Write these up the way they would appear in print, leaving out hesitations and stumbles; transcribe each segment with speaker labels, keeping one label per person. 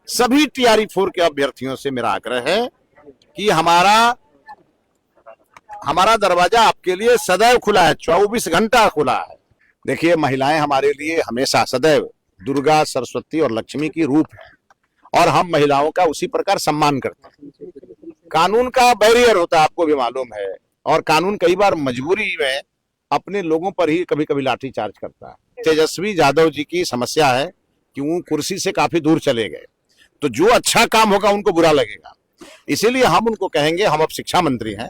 Speaker 1: सभी टीआरई 4 के अभ्यर्थियों से मेरा आग्रह है कि हमारा दरवाजा आपके लिए सदैव खुला है, 24 घंटा खुला है। देखिए, महिलाएं हमारे लिए हमेशा सदैव दुर्गा, सरस्वती और लक्ष्मी की रूप है और हम महिलाओं का उसी प्रकार सम्मान करते हैं। कानून का बैरियर होता है, आपको भी मालूम है, और कानून कई बार मजबूरी में अपने लोगों पर ही कभी कभी लाठीचार्ज करता है। तेजस्वी यादव जी की समस्या है कि वो कुर्सी से काफी दूर चले गए, तो जो अच्छा काम होगा उनको बुरा लगेगा। इसीलिए हम उनको कहेंगे, हम अब शिक्षा मंत्री हैं,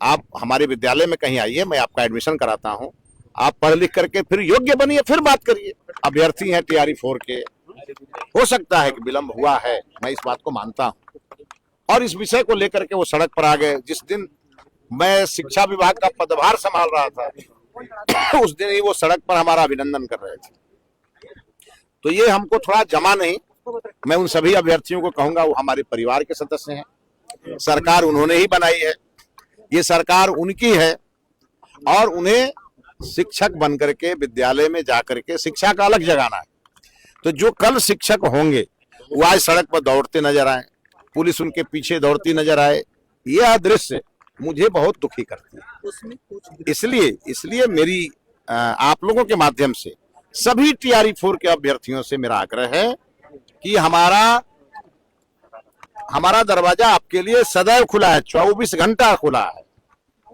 Speaker 1: आप हमारे विद्यालय में कहीं आइए, मैं आपका एडमिशन कराता हूं, आप पढ़ लिख करके फिर योग्य बनिए, फिर बात करिए। अभ्यर्थी हैं टीआरई 4 के, हो सकता है कि विलंब हुआ है, मैं इस बात को मानता हूं, और इस विषय को लेकर के वो सड़क पर आ गए। जिस दिन मैं शिक्षा विभाग का पदभार संभाल रहा था उस दिन ही वो सड़क पर हमारा अभिनंदन कर रहे थे। तो ये हमको थोड़ा जमा नहीं। मैं उन सभी अभ्यर्थियों को कहूंगा, वो हमारे परिवार के सदस्य हैं, सरकार उन्होंने ही बनाई है, ये सरकार उनकी है, और उन्हें शिक्षक बनकर के विद्यालय में जाकर के शिक्षा का अलग जगाना है। तो जो कल शिक्षक होंगे वो आज सड़क पर दौड़ते नजर आए, पुलिस उनके पीछे दौड़ती नजर आए, यह दृश्य मुझे बहुत दुखी करती है। इसलिए मेरी आप लोगों के माध्यम से सभी टीआरई 4 के अभ्यर्थियों से मेरा आग्रह है कि हमारा दरवाजा आपके लिए सदैव खुला है, 24 घंटा खुला है।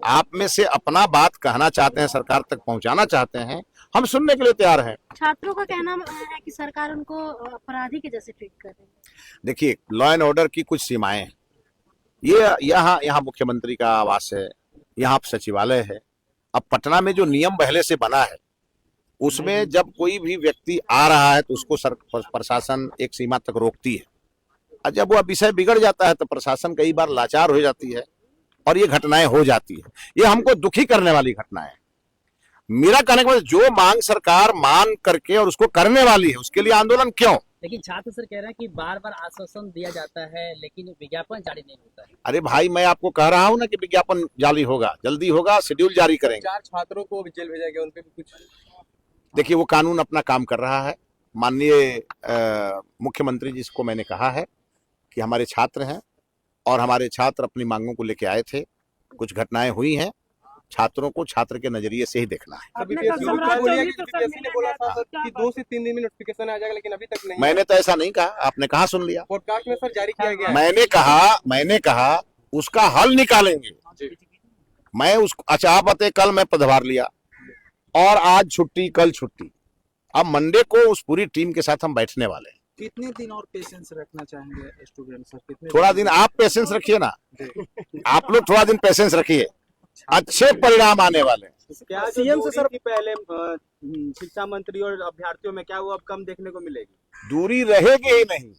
Speaker 1: आप में से अपना बात कहना चाहते हैं, सरकार तक पहुंचाना चाहते हैं, हम सुनने के लिए तैयार हैं।
Speaker 2: छात्रों का कहना है कि सरकार उनको अपराधी के जैसे ट्रीट कर रही है।
Speaker 1: देखिए, लॉ एंड ऑर्डर की कुछ सीमाएं हैं। ये यहाँ मुख्यमंत्री का आवास है, यहाँ सचिवालय है। अब पटना में जो नियम पहले से बना है, उसमें जब कोई भी व्यक्ति आ रहा है तो उसको प्रशासन एक सीमा तक रोकती है, और जब वह विषय बिगड़ जाता है तो प्रशासन कई बार लाचार हो जाती है और ये घटनाएं हो जाती है। ये हमको दुखी करने वाली घटनाएं। मेरा कहने का मतलब, जो मांग सरकार मान करके और उसको करने वाली है, उसके लिए आंदोलन क्यों?
Speaker 3: लेकिन छात्र सर कह रहे हैं कि बार बार आश्वासन दिया जाता है लेकिन विज्ञापन जारी नहीं होता है।
Speaker 1: अरे भाई, मैं आपको कह रहा हूं ना कि विज्ञापन जारी होगा, जल्दी होगा, शेड्यूल जारी करेंगे।
Speaker 4: 4 छात्रों को जेल भेजा गया, उनपे भी कुछ।
Speaker 1: देखिए, वो कानून अपना काम कर रहा है। माननीय मुख्यमंत्री जी को मैंने कहा है कि हमारे छात्र हैं और हमारे छात्र अपनी मांगों को लेके आए थे, कुछ घटनाएं हुई हैं, छात्रों को छात्र के नजरिए से ही देखना है।
Speaker 4: अभी ने बोला था सर कि 2 से 3 दिन में नोटिफिकेशन आ जाएगा, लेकिन अभी तक नहीं।
Speaker 1: मैंने तो ऐसा नहीं कहा, आपने कहाँ सुन लिया?
Speaker 4: पॉडकास्ट में सर जारी किया गया है।
Speaker 1: मैंने कहा उसका हल निकालेंगे। मैं उसको, अच्छा आप बताए, कल मैं पदभार लिया और आज छुट्टी, कल छुट्टी, अब मंडे को उस पूरी टीम के साथ हम बैठने वाले हैं।
Speaker 5: कितने दिन और पेशेंस रखना चाहेंगे स्टूडेंट सर?
Speaker 1: थोड़ा दिन आप पेशेंस रखिए ना, आप लोग थोड़ा दिन पेशेंस रखिए, अच्छे परिणाम आने वाले हैं।
Speaker 5: क्या सीएम से सर की पहले शिक्षा मंत्री और अभ्यर्थियों में क्या वो अब कम देखने को मिलेगी?
Speaker 1: दूरी रहेगी ही नहीं,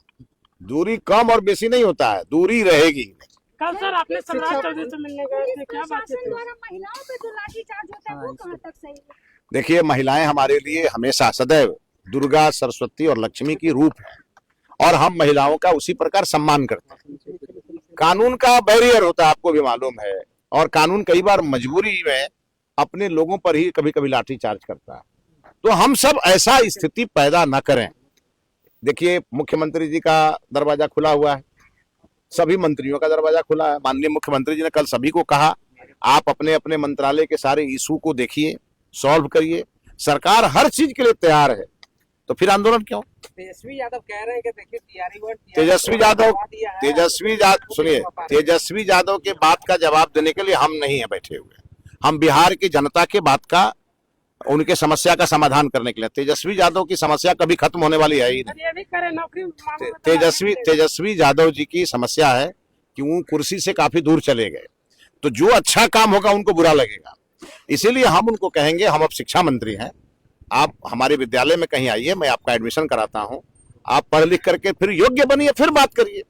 Speaker 1: दूरी कम और बेसी नहीं होता है, दूरी रहेगी ही नहीं।
Speaker 6: कल सर आपने सम्राट चौधरी से मिलने गए थे, क्या बात है?
Speaker 2: महिलाओं पे जो लाठीचार्ज होता है वो कहाँ तक सही है?
Speaker 1: देखिए, महिलाएं हमारे लिए हमेशा सदैव दुर्गा, सरस्वती और लक्ष्मी की रूप है और हम महिलाओं का उसी प्रकार सम्मान करते हैं। कानून का बैरियर होता है, आपको भी मालूम है, और कानून कई बार मजबूरी में अपने लोगों पर ही कभी कभी लाठीचार्ज करता है। तो हम सब ऐसा स्थिति पैदा न करें। देखिए, मुख्यमंत्री जी का दरवाजा खुला हुआ है, सभी मंत्रियों का दरवाजा खुला है। माननीय मुख्यमंत्री जी ने कल सभी को कहा, आप अपने अपने मंत्रालय के सारे इशू को देखिए, सॉल्व करिए, सरकार हर चीज के लिए तैयार है, तो फिर आंदोलन क्यों?
Speaker 4: तेजस्वी यादव कह रहे हैं कि देखिए
Speaker 1: तेजस्वी यादव के बात का जवाब देने के लिए हम नहीं है बैठे हुए, हम बिहार की जनता के बात का, उनके समस्या का समाधान करने के लिए। तेजस्वी यादव की समस्या कभी खत्म होने वाली है ही नहीं। तेजस्वी यादव जी की समस्या है कि वो कुर्सी से काफी दूर चले गए, तो जो अच्छा काम होगा उनको बुरा लगेगा। इसीलिए हम उनको कहेंगे, हम अब शिक्षा मंत्री हैं, आप हमारे विद्यालय में कहीं आइए, मैं आपका एडमिशन कराता हूं, आप पढ़ लिख करके फिर योग्य बनिए, फिर बात करिए।